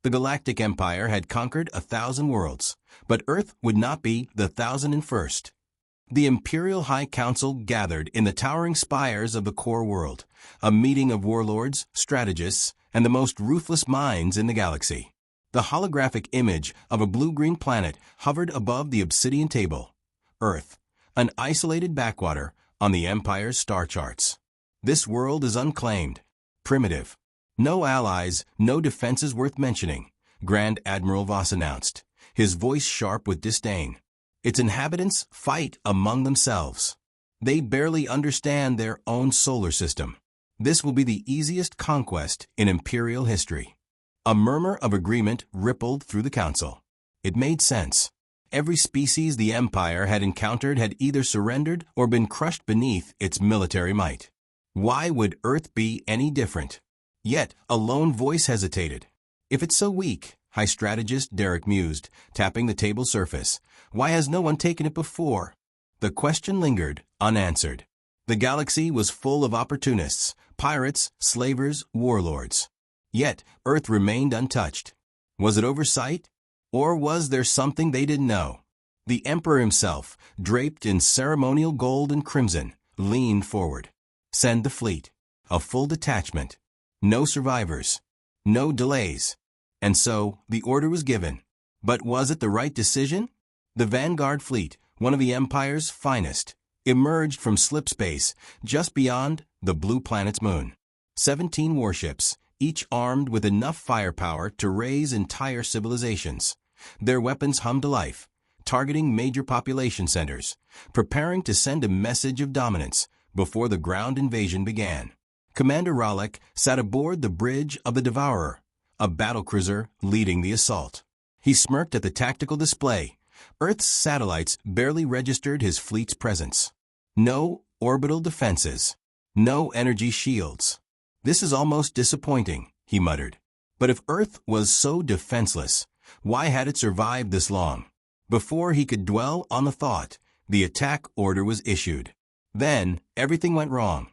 The Galactic Empire had conquered 1,000 worlds, but Earth would not be the 1,001st. The Imperial High Council gathered in the towering spires of the core world, a meeting of warlords, strategists, and the most ruthless minds in the galaxy. The holographic image of a blue-green planet hovered above the obsidian table. Earth, an isolated backwater on the Empire's star charts. This world is unclaimed, primitive. No allies, no defenses worth mentioning, Grand Admiral Voss announced, his voice sharp with disdain. Its inhabitants fight among themselves. They barely understand their own solar system. This will be the easiest conquest in Imperial history. A murmur of agreement rippled through the council. It made sense. Every species the Empire had encountered had either surrendered or been crushed beneath its military might. Why would Earth be any different? Yet, a lone voice hesitated. If it's so weak, High Strategist Derek mused, tapping the table's surface, why has no one taken it before? The question lingered, unanswered. The galaxy was full of opportunists, pirates, slavers, warlords. Yet, Earth remained untouched. Was it oversight? Or was there something they didn't know? The Emperor himself, draped in ceremonial gold and crimson, leaned forward. Send the fleet. A full detachment. No survivors. No delays. And so, the order was given. But was it the right decision? The Vanguard fleet, one of the Empire's finest, emerged from slip space just beyond the blue planet's moon. 17 warships, each armed with enough firepower to raise entire civilizations. Their weapons hummed to life, targeting major population centers, preparing to send a message of dominance before the ground invasion began. Commander Robotic sat aboard the bridge of the Devourer, a battlecruiser leading the assault. He smirked at the tactical display. Earth's satellites barely registered his fleet's presence. No orbital defenses. No energy shields. This is almost disappointing, he muttered. But if Earth was so defenseless, why had it survived this long? Before he could dwell on the thought, the attack order was issued. Then, everything went wrong.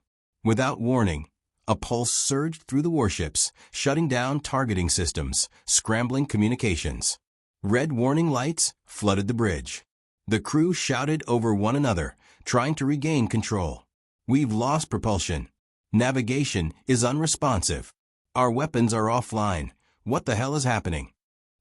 Without warning, a pulse surged through the warships, shutting down targeting systems, scrambling communications. Red warning lights flooded the bridge. The crew shouted over one another, trying to regain control. We've lost propulsion. Navigation is unresponsive. Our weapons are offline. What the hell is happening?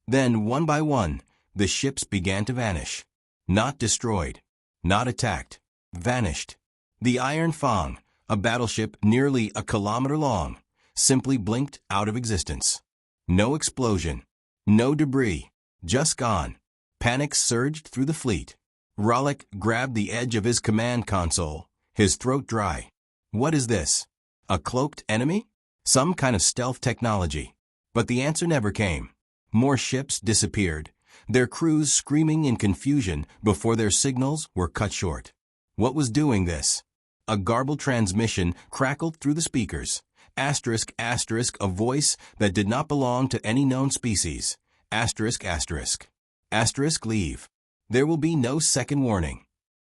Then, one by one, the ships began to vanish. Not destroyed. Not attacked. Vanished. The Iron Fang, a battleship nearly a kilometer long, simply blinked out of existence. No explosion. No debris. Just gone. Panic surged through the fleet. Robotic grabbed the edge of his command console, his throat dry. What is this? A cloaked enemy? Some kind of stealth technology. But the answer never came. More ships disappeared, their crews screaming in confusion before their signals were cut short. What was doing this? A garbled transmission crackled through the speakers. Asterisk, asterisk, a voice that did not belong to any known species. Asterisk, asterisk. Asterisk, leave. There will be no second warning.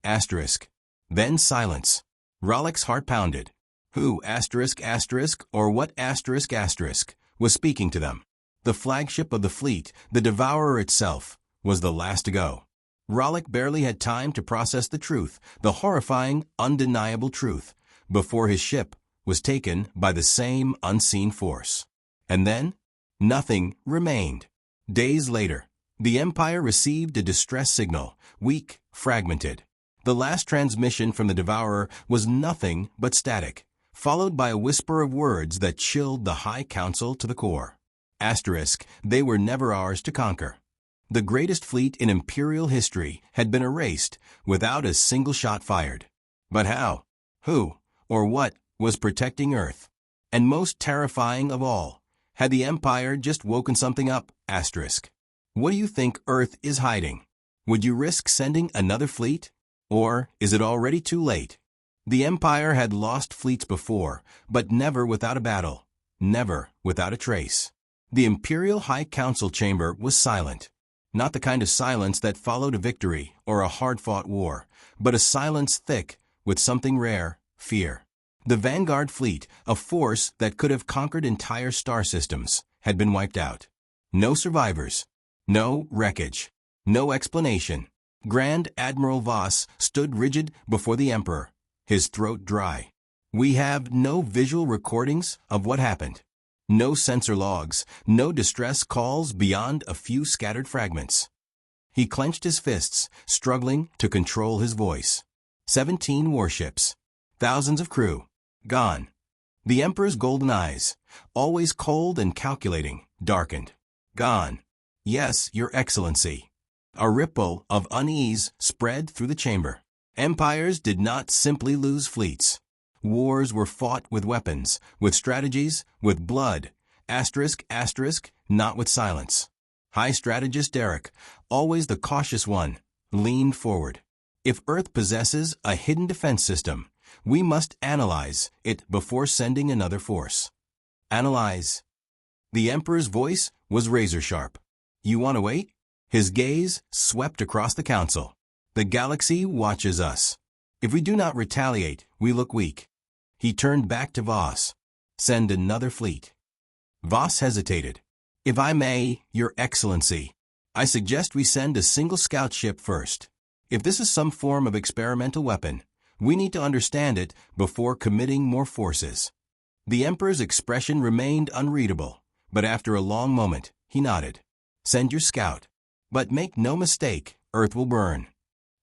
Asterisk. Then silence. Robotic's heart pounded. Who, asterisk, asterisk, or what asterisk, asterisk, was speaking to them? The flagship of the fleet, the Devourer itself, was the last to go. Robotic barely had time to process the truth, the horrifying, undeniable truth, before his ship was taken by the same unseen force. And then, nothing remained. Days later, the Empire received a distress signal, weak, fragmented. The last transmission from the Devourer was nothing but static, followed by a whisper of words that chilled the High Council to the core. Asterisk, they were never ours to conquer. The greatest fleet in Imperial history had been erased without a single shot fired. But how? Who, or what, was protecting Earth? And most terrifying of all, had the Empire just woken something up? Asterisk. What do you think Earth is hiding? Would you risk sending another fleet? Or is it already too late? The Empire had lost fleets before, but never without a battle, never without a trace. The Imperial High Council chamber was silent. Not the kind of silence that followed a victory or a hard-fought war, but a silence thick with something rare, fear. The Vanguard fleet, a force that could have conquered entire star systems, had been wiped out. No survivors. No wreckage. No explanation. Grand Admiral Voss stood rigid before the Emperor, his throat dry. We have no visual recordings of what happened. No sensor logs, no distress calls beyond a few scattered fragments. He clenched his fists, struggling to control his voice. 17 warships. Thousands of crew. Gone. The Emperor's golden eyes, always cold and calculating, darkened. Gone. Yes, Your Excellency. A ripple of unease spread through the chamber. Empires did not simply lose fleets. Wars were fought with weapons, with strategies, with blood. Asterisk, asterisk, not with silence. High Strategist Derek, always the cautious one, leaned forward. If Earth possesses a hidden defense system, we must analyze it before sending another force. Analyze. The Emperor's voice was razor-sharp. You want to wait? His gaze swept across the council. The galaxy watches us. If we do not retaliate, we look weak. He turned back to Voss. Send another fleet. Voss hesitated. If I may, Your Excellency, I suggest we send a single scout ship first. If this is some form of experimental weapon, we need to understand it before committing more forces. The Emperor's expression remained unreadable, but after a long moment, he nodded. Send your scout. But make no mistake, Earth will burn.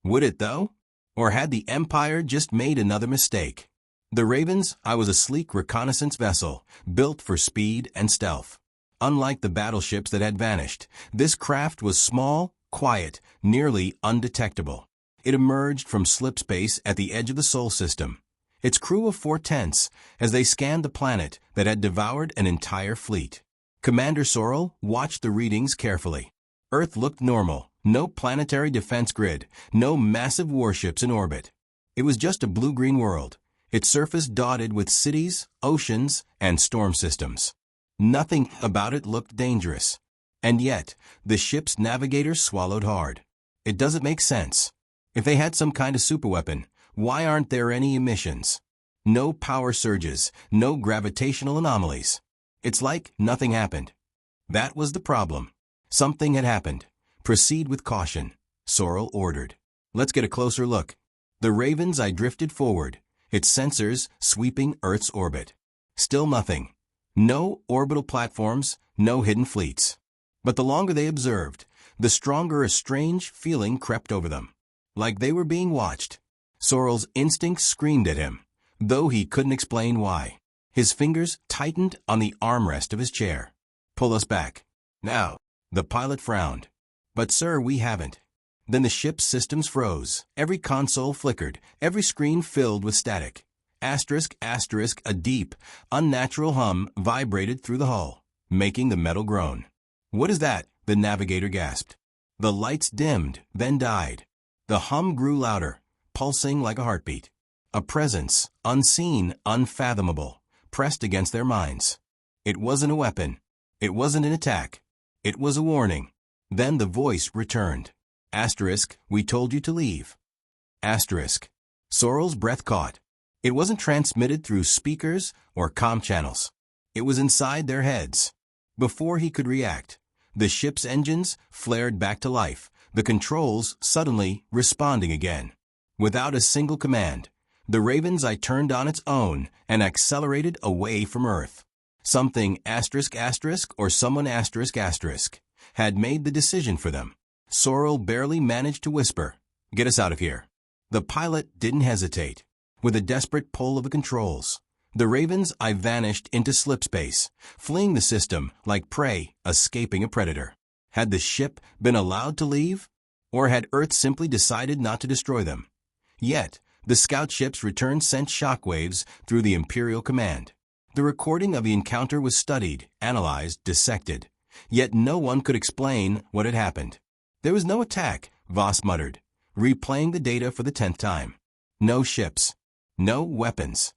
Would it though? Or had the Empire just made another mistake? The Ravens, I was a sleek reconnaissance vessel, built for speed and stealth. Unlike the battleships that had vanished, this craft was small, quiet, nearly undetectable. It emerged from slip space at the edge of the Sol system. Its crew of 4 tenths, as they scanned the planet that had devoured an entire fleet. Commander Sorrel watched the readings carefully. Earth looked normal, no planetary defense grid, no massive warships in orbit. It was just a blue-green world, its surface dotted with cities, oceans, and storm systems. Nothing about it looked dangerous. And yet, the ship's navigator swallowed hard. It doesn't make sense. If they had some kind of superweapon, why aren't there any emissions? No power surges, no gravitational anomalies. It's like nothing happened. That was the problem. Something had happened. Proceed with caution, Sorrel ordered. Let's get a closer look. The Ravens I drifted forward, its sensors sweeping Earth's orbit. Still nothing. No orbital platforms, no hidden fleets. But the longer they observed, the stronger a strange feeling crept over them. Like they were being watched. Sorrel's instinct screamed at him, though he couldn't explain why. His fingers tightened on the armrest of his chair. Pull us back. Now. The pilot frowned. But sir, we haven't. Then the ship's systems froze. Every console flickered, every screen filled with static. Asterisk, asterisk, a deep, unnatural hum vibrated through the hull, making the metal groan. What is that? The navigator gasped. The lights dimmed, then died. The hum grew louder, pulsing like a heartbeat. A presence, unseen, unfathomable, pressed against their minds. It wasn't a weapon. It wasn't an attack. It was a warning. Then the voice returned. Asterisk, we told you to leave. Asterisk. Sorrel's breath caught. It wasn't transmitted through speakers or comm channels. It was inside their heads. Before he could react, the ship's engines flared back to life, the controls suddenly responding again. Without a single command, the Ravens I turned on its own and accelerated away from Earth. Something asterisk asterisk or someone asterisk asterisk had made the decision for them. Sorrel barely managed to whisper, "Get us out of here." The pilot didn't hesitate. With a desperate pull of the controls, the Ravens I vanished into slip space, fleeing the system like prey escaping a predator. Had the ship been allowed to leave? Or had Earth simply decided not to destroy them? Yet, the scout ship's return sent shockwaves through the Imperial command. The recording of the encounter was studied, analyzed, dissected. Yet no one could explain what had happened. There was no attack, Voss muttered, replaying the data for the 10th time. No ships. No weapons.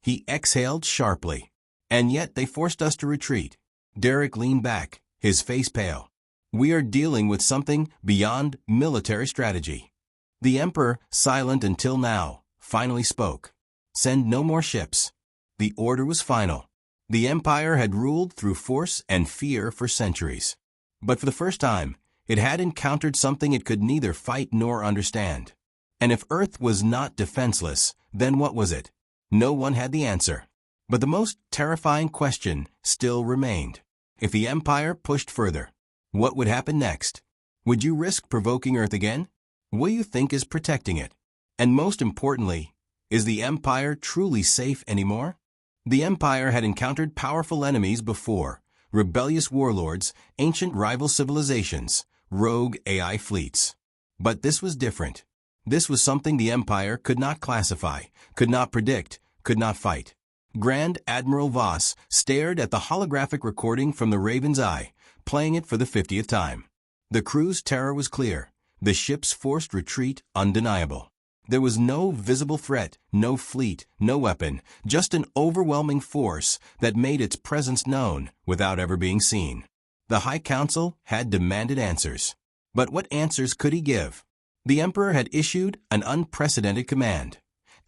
He exhaled sharply. And yet they forced us to retreat. Derek leaned back, his face pale. We are dealing with something beyond military strategy. The Emperor, silent until now, finally spoke. Send no more ships. The order was final. The Empire had ruled through force and fear for centuries. But for the first time, it had encountered something it could neither fight nor understand. And if Earth was not defenseless, then what was it? No one had the answer. But the most terrifying question still remained. If the Empire pushed further, what would happen next? Would you risk provoking Earth again? What do you think is protecting it? And most importantly, is the Empire truly safe anymore? The Empire had encountered powerful enemies before: rebellious warlords, ancient rival civilizations, rogue AI fleets. But this was different. This was something the Empire could not classify, could not predict, could not fight. Grand Admiral Voss stared at the holographic recording from the Raven's Eye, playing it for the 50th time. The crew's terror was clear, the ship's forced retreat undeniable. There was no visible threat, no fleet, no weapon, just an overwhelming force that made its presence known without ever being seen. The High Council had demanded answers. But what answers could he give? The Emperor had issued an unprecedented command.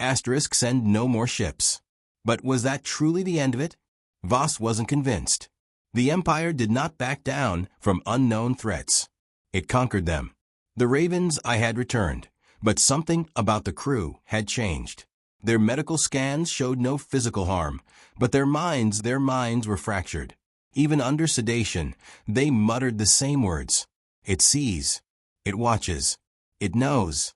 Send no more ships. But was that truly the end of it? Voss wasn't convinced. The Empire did not back down from unknown threats. It conquered them. The Ravens I had returned, but something about the crew had changed. Their medical scans showed no physical harm, but their minds were fractured. Even under sedation, they muttered the same words. It sees. It watches. It knows.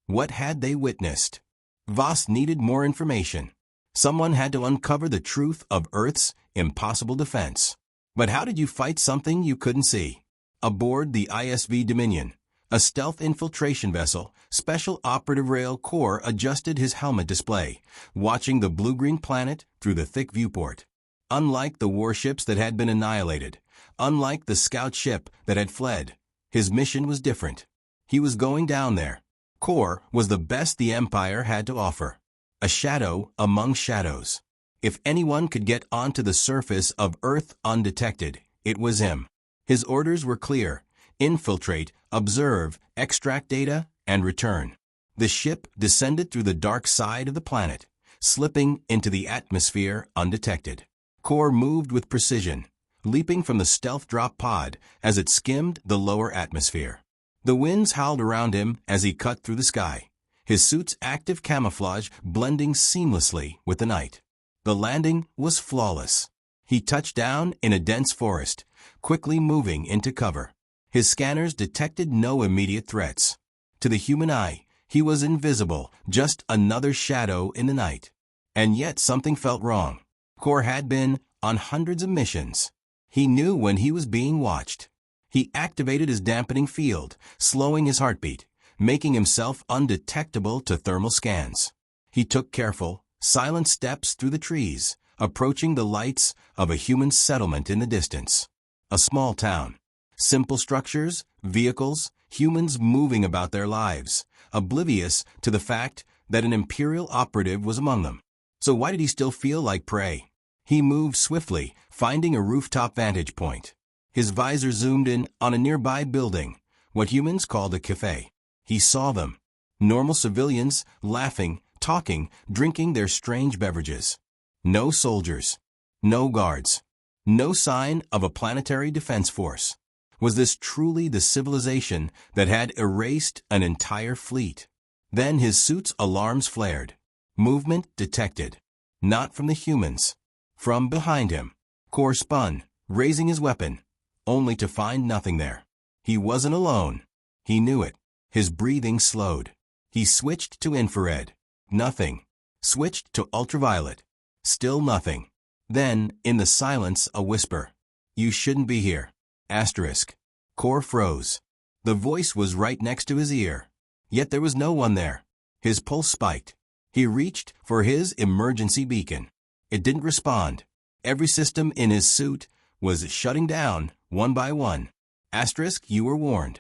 What had they witnessed? Voss needed more information. Someone had to uncover the truth of Earth's impossible defense. But how did you fight something you couldn't see? Aboard the ISV Dominion, a stealth infiltration vessel, Special Operative Rail Corps adjusted his helmet display, watching the blue-green planet through the thick viewport. Unlike the warships that had been annihilated, unlike the scout ship that had fled, his mission was different. He was going down there. Corps was the best the Empire had to offer. A shadow among shadows. If anyone could get onto the surface of Earth undetected, it was him. His orders were clear: infiltrate, observe, extract data, and return. The ship descended through the dark side of the planet, slipping into the atmosphere undetected. Corps moved with precision, leaping from the stealth drop pod as it skimmed the lower atmosphere. The winds howled around him as he cut through the sky, his suit's active camouflage blending seamlessly with the night. The landing was flawless. He touched down in a dense forest, quickly moving into cover. His scanners detected no immediate threats. To the human eye, he was invisible, just another shadow in the night. And yet something felt wrong. Corps had been on hundreds of missions. He knew when he was being watched. He activated his dampening field, slowing his heartbeat, making himself undetectable to thermal scans. He took careful, silent steps through the trees, approaching the lights of a human settlement in the distance. A small town. Simple structures, vehicles, humans moving about their lives, oblivious to the fact that an Imperial operative was among them. So why did he still feel like prey? He moved swiftly, finding a rooftop vantage point. His visor zoomed in on a nearby building, what humans called a cafe. He saw them. Normal civilians, laughing, talking, drinking their strange beverages. No soldiers. No guards. No sign of a planetary defense force. Was this truly the civilization that had erased an entire fleet? Then his suit's alarms flared. Movement detected. Not from the humans. From behind him. Corps spun, raising his weapon, only to find nothing there. He wasn't alone. He knew it. His breathing slowed. He switched to infrared. Nothing. Switched to ultraviolet. Still nothing. Then, in the silence, a whisper. You shouldn't be here. Asterisk. Corps froze. The voice was right next to his ear. Yet there was no one there. His pulse spiked. He reached for his emergency beacon. It didn't respond. Every system in his suit was shutting down, one by one. Asterisk, you were warned.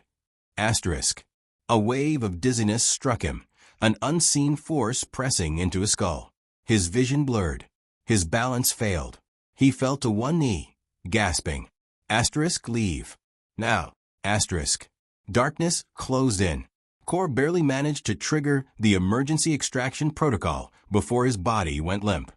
Asterisk. A wave of dizziness struck him, an unseen force pressing into his skull. His vision blurred. His balance failed. He fell to one knee, gasping. Asterisk, leave. Now. Asterisk. Darkness closed in. Corps barely managed to trigger the emergency extraction protocol before his body went limp.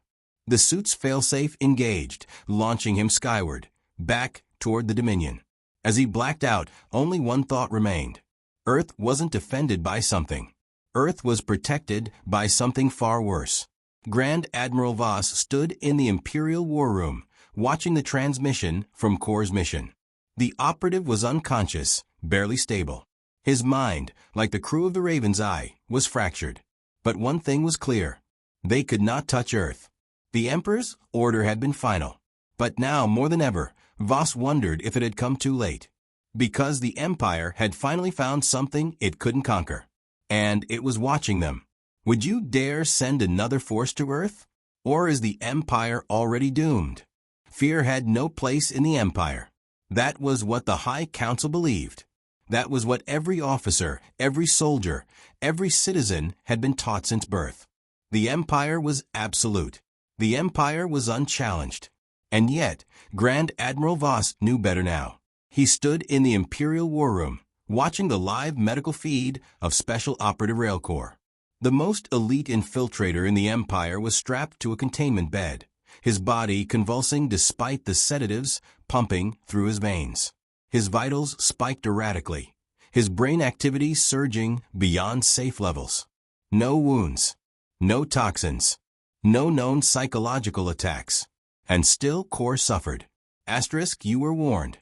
The suit's failsafe engaged, launching him skyward, back toward the Dominion. As he blacked out, only one thought remained. Earth wasn't defended by something. Earth was protected by something far worse. Grand Admiral Voss stood in the Imperial War Room, watching the transmission from Core's mission. The operative was unconscious, barely stable. His mind, like the crew of the Raven's Eye, was fractured. But one thing was clear. They could not touch Earth. The Emperor's order had been final. But now, more than ever, Voss wondered if it had come too late. Because the Empire had finally found something it couldn't conquer. And it was watching them. Would you dare send another force to Earth? Or is the Empire already doomed? Fear had no place in the Empire. That was what the High Council believed. That was what every officer, every soldier, every citizen had been taught since birth. The Empire was absolute. The Empire was unchallenged. And yet, Grand Admiral Voss knew better now. He stood in the Imperial War Room, watching the live medical feed of Special Operative Rail Corps. The most elite infiltrator in the Empire was strapped to a containment bed, his body convulsing despite the sedatives pumping through his veins. His vitals spiked erratically, his brain activity surging beyond safe levels. No wounds, no toxins, no known psychological attacks. And still Core suffered. Asterisk, you were warned.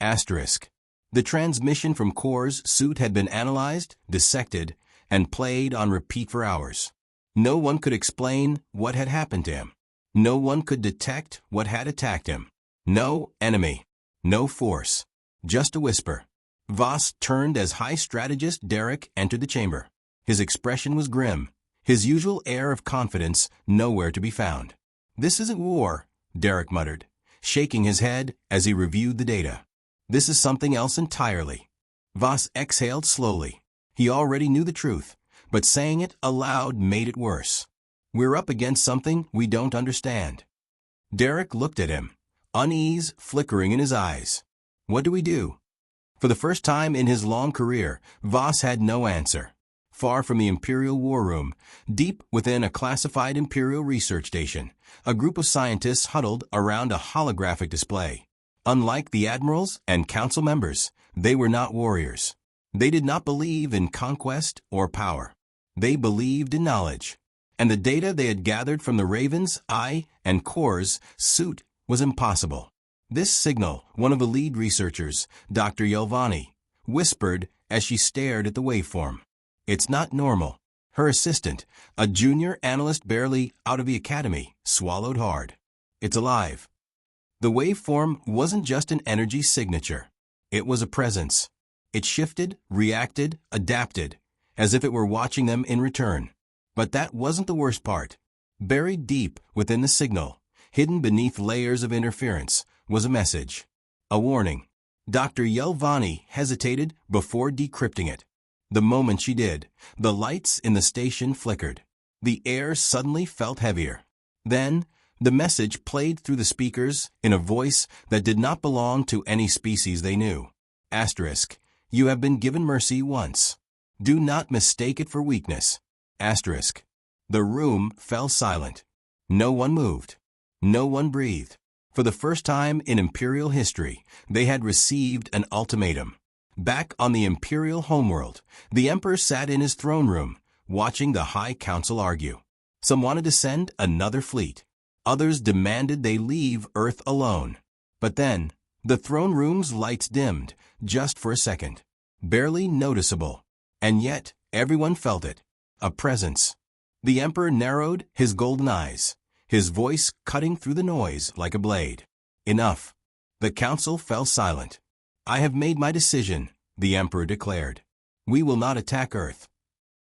Asterisk. The transmission from Core's suit had been analyzed, dissected, and played on repeat for hours. No one could explain what had happened to him. No one could detect what had attacked him. No enemy. No force. Just a whisper. Voss turned as High Strategist Derek entered the chamber. His expression was grim, his usual air of confidence nowhere to be found. This isn't war, Derek muttered, shaking his head as he reviewed the data. This is something else entirely. Voss exhaled slowly. He already knew the truth, but saying it aloud made it worse. We're up against something we don't understand. Derek looked at him, unease flickering in his eyes. What do we do? For the first time in his long career, Voss had no answer. Far from the Imperial War Room, deep within a classified Imperial research station, a group of scientists huddled around a holographic display. Unlike the admirals and council members, they were not warriors. They did not believe in conquest or power. They believed in knowledge. And the data they had gathered from the Raven's Eye and Core's suit was impossible. This signal, one of the lead researchers, Dr. Yelvani, whispered as she stared at the waveform. It's not normal. Her assistant, a junior analyst barely out of the academy, swallowed hard. It's alive. The waveform wasn't just an energy signature. It was a presence. It shifted, reacted, adapted, as if it were watching them in return. But that wasn't the worst part. Buried deep within the signal, hidden beneath layers of interference, was a message. A warning. Dr. Yelvani hesitated before decrypting it. The moment she did, the lights in the station flickered. The air suddenly felt heavier. Then, the message played through the speakers in a voice that did not belong to any species they knew. Asterisk. You have been given mercy once. Do not mistake it for weakness. Asterisk. The room fell silent. No one moved. No one breathed. For the first time in Imperial history, they had received an ultimatum. Back on the Imperial homeworld, the Emperor sat in his throne room, watching the High Council argue. Some wanted to send another fleet. Others demanded they leave Earth alone. But then, the throne room's lights dimmed, just for a second. Barely noticeable. And yet, everyone felt it. A presence. The Emperor narrowed his golden eyes, his voice cutting through the noise like a blade. Enough. The council fell silent. I have made my decision, the Emperor declared. We will not attack Earth.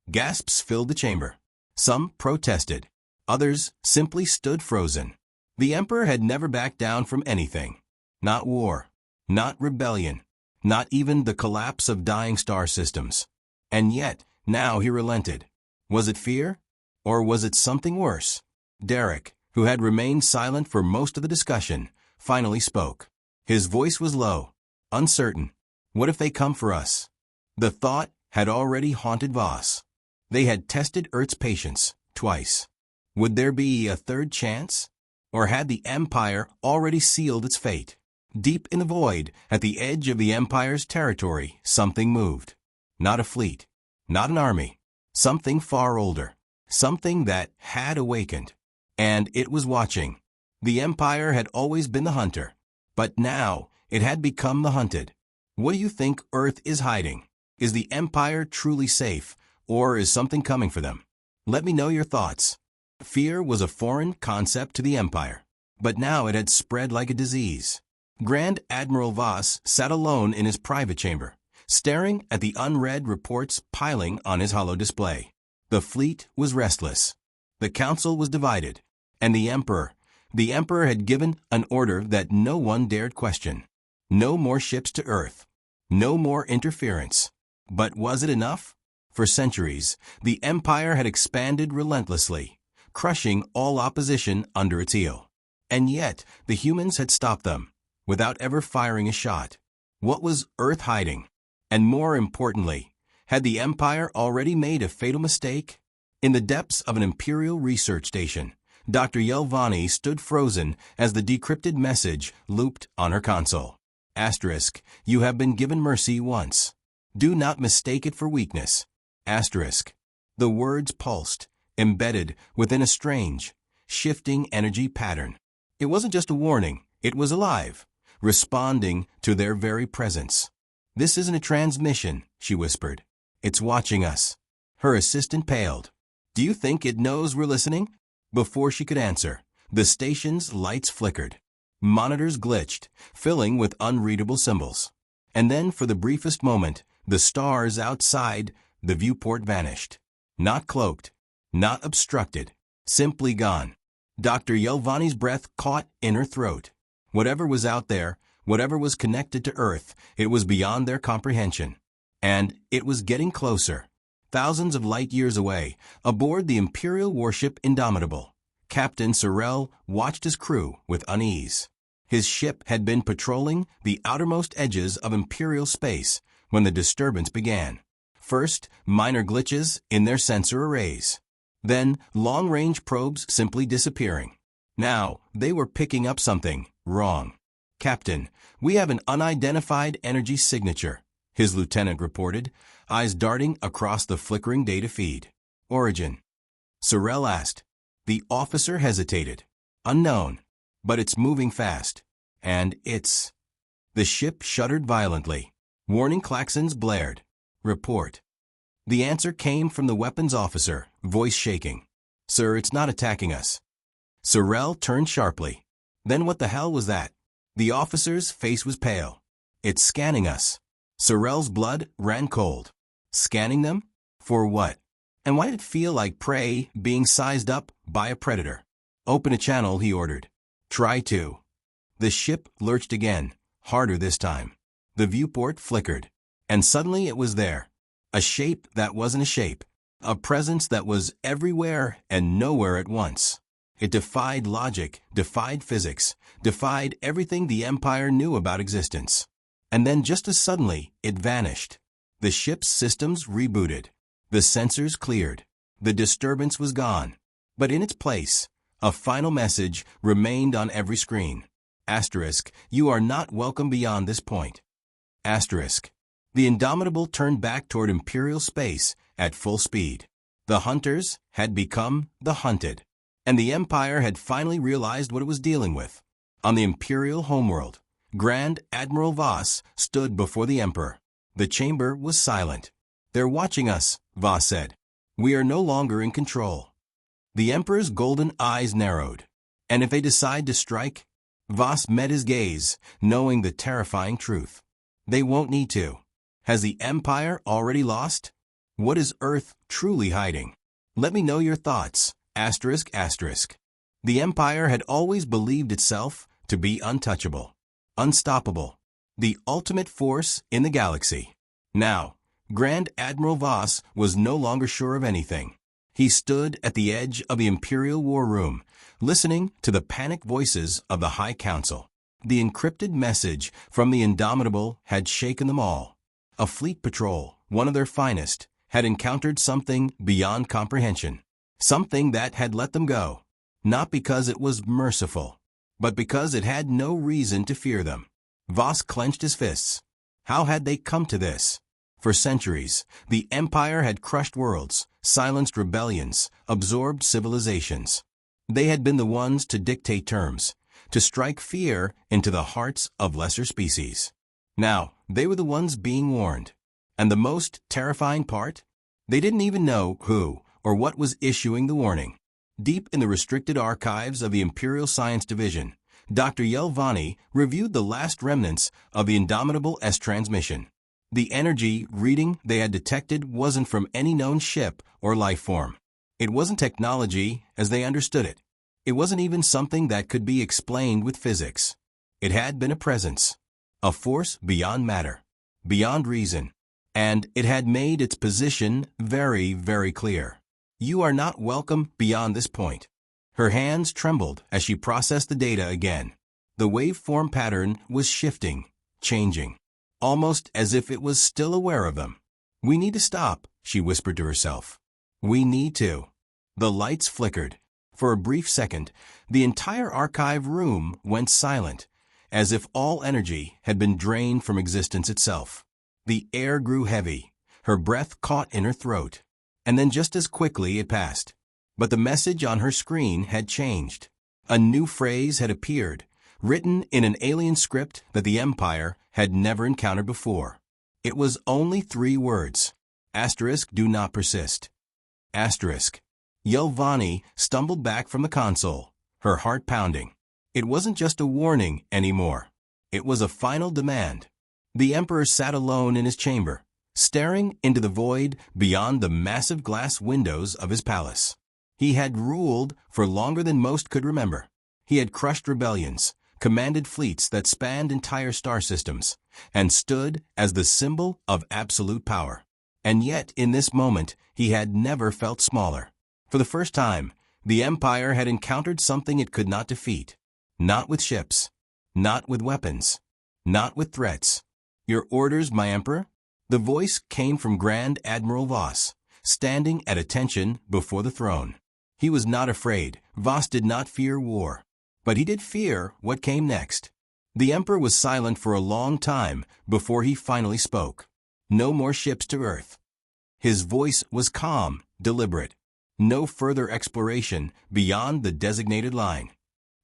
Gasps filled the chamber. Some protested. Others simply stood frozen. The Emperor had never backed down from anything. Not war. Not rebellion. Not even the collapse of dying star systems. And yet, now he relented. Was it fear? Or was it something worse? Derek, who had remained silent for most of the discussion, finally spoke. His voice was low, uncertain. What if they come for us? The thought had already haunted Voss. They had tested Earth's patience, twice. Would there be a third chance? Or had the Empire already sealed its fate? Deep in the void, at the edge of the Empire's territory, something moved. Not a fleet, not an army, something far older, something that had awakened. And it was watching. The Empire had always been the hunter, but now it had become the hunted. What do you think Earth is hiding? Is the Empire truly safe, or is something coming for them? Let me know your thoughts. Fear was a foreign concept to the Empire, but now it had spread like a disease. Grand Admiral Voss sat alone in his private chamber, staring at the unread reports piling on his hollow display. The fleet was restless. The council was divided, and the Emperor had given an order that no one dared question. No more ships to Earth. No more interference. But was it enough? For centuries, the Empire had expanded relentlessly, crushing all opposition under its heel. And yet, the humans had stopped them, without ever firing a shot. What was Earth hiding? And more importantly, had the Empire already made a fatal mistake? In the depths of an Imperial research station, Dr. Yelvani stood frozen as the decrypted message looped on her console. Asterisk, you have been given mercy once. Do not mistake it for weakness. Asterisk. The words pulsed, embedded within a strange, shifting energy pattern. It wasn't just a warning, it was alive, responding to their very presence. This isn't a transmission, she whispered. It's watching us. Her assistant paled. Do you think it knows we're listening? Before she could answer, the station's lights flickered. Monitors glitched, filling with unreadable symbols. And then, for the briefest moment, the stars outside the viewport vanished. Not cloaked, not obstructed, simply gone. Dr. Yelvani's breath caught in her throat. Whatever was out there, whatever was connected to Earth, it was beyond their comprehension. And it was getting closer. Thousands of light years away, aboard the Imperial warship Indomitable, Captain Sorrell watched his crew with unease. His ship had been patrolling the outermost edges of Imperial space when the disturbance began. First, minor glitches in their sensor arrays. Then, long-range probes simply disappearing. Now, they were picking up something wrong. Captain, we have an unidentified energy signature, his lieutenant reported, eyes darting across the flickering data feed. Origin? Sorrell asked. The officer hesitated. Unknown, but it's moving fast. And it's... The ship shuddered violently. Warning klaxons blared. Report. The answer came from the weapons officer, voice shaking. Sir, it's not attacking us. Sorrell turned sharply. Then what the hell was that? The officer's face was pale. It's scanning us. Sorrell's blood ran cold. Scanning them? For what? And why did it feel like prey being sized up by a predator? Open a channel, he ordered. Try to. The ship lurched again, harder this time. The viewport flickered. And suddenly it was there. A shape that wasn't a shape. A presence that was everywhere and nowhere at once. It defied logic, defied physics, defied everything the Empire knew about existence. And then just as suddenly, it vanished. The ship's systems rebooted. The sensors cleared. The disturbance was gone. But in its place, a final message remained on every screen. Asterisk, you are not welcome beyond this point. Asterisk. The Indomitable turned back toward Imperial space at full speed. The hunters had become the hunted. And the Empire had finally realized what it was dealing with. On the Imperial homeworld, Grand Admiral Voss stood before the Emperor. The chamber was silent. They're watching us, Voss said. We are no longer in control. The Emperor's golden eyes narrowed. And if they decide to strike? Voss met his gaze, knowing the terrifying truth. They won't need to. Has the Empire already lost? What is Earth truly hiding? Let me know your thoughts. Asterisk, asterisk. The Empire had always believed itself to be untouchable, unstoppable, the ultimate force in the galaxy. Now, Grand Admiral Voss was no longer sure of anything. He stood at the edge of the Imperial War Room, listening to the panicked voices of the High Council. The encrypted message from the Indomitable had shaken them all. A fleet patrol, one of their finest, had encountered something beyond comprehension. Something that had let them go, not because it was merciful, but because it had no reason to fear them. Voss clenched his fists. How had they come to this? For centuries, the Empire had crushed worlds, silenced rebellions, absorbed civilizations. They had been the ones to dictate terms, to strike fear into the hearts of lesser species. Now, they were the ones being warned. And the most terrifying part? They didn't even know who or what was issuing the warning. Deep in the restricted archives of the Imperial Science Division, Dr. Yelvani reviewed the last remnants of the Indomitable S transmission. The energy reading they had detected wasn't from any known ship or life form. It wasn't technology as they understood it. It wasn't even something that could be explained with physics. It had been a presence, a force beyond matter, beyond reason, and it had made its position very, very clear. You are not welcome beyond this point. Her hands trembled as she processed the data again. The waveform pattern was shifting, changing, almost as if it was still aware of them. We need to stop, she whispered to herself. We need to. The lights flickered. For a brief second, the entire archive room went silent, as if all energy had been drained from existence itself. The air grew heavy. Her breath caught in her throat. And then just as quickly it passed. But the message on her screen had changed. A new phrase had appeared, written in an alien script that the Empire had never encountered before. It was only 3 words. Asterisk, do not persist. Asterisk. Yelvani stumbled back from the console, her heart pounding. It wasn't just a warning anymore. It was a final demand. The Emperor sat alone in his chamber, staring into the void beyond the massive glass windows of his palace. He had ruled for longer than most could remember. He had crushed rebellions, commanded fleets that spanned entire star systems, and stood as the symbol of absolute power. And yet, in this moment, he had never felt smaller. For the first time, the Empire had encountered something it could not defeat. Not with ships, not with weapons, not with threats. Your orders, my Emperor? The voice came from Grand Admiral Voss, standing at attention before the throne. He was not afraid. Voss did not fear war. But he did fear what came next. The Emperor was silent for a long time before he finally spoke. No more ships to Earth. His voice was calm, deliberate. No further exploration beyond the designated line.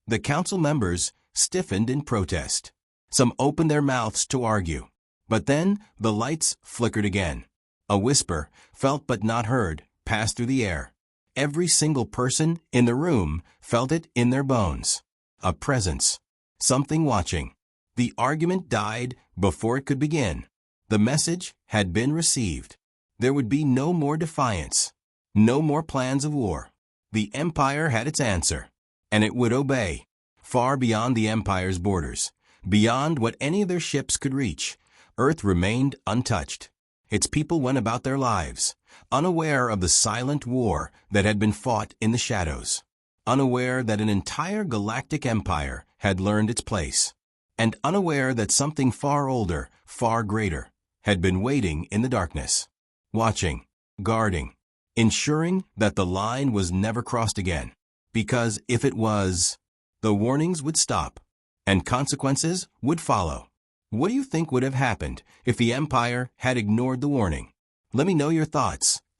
The council members stiffened in protest. Some opened their mouths to argue. But then the lights flickered again. A whisper, felt but not heard, passed through the air. Every single person in the room felt it in their bones. A presence. Something watching. The argument died before it could begin. The message had been received. There would be no more defiance. No more plans of war. The Empire had its answer, and it would obey. Far beyond the Empire's borders, beyond what any of their ships could reach, Earth remained untouched. Its people went about their lives, unaware of the silent war that had been fought in the shadows, unaware that an entire galactic empire had learned its place, and unaware that something far older, far greater, had been waiting in the darkness, watching, guarding, ensuring that the line was never crossed again, because if it was, the warnings would stop, and consequences would follow. What do you think would have happened if the Empire had ignored the warning? Let me know your thoughts. ***.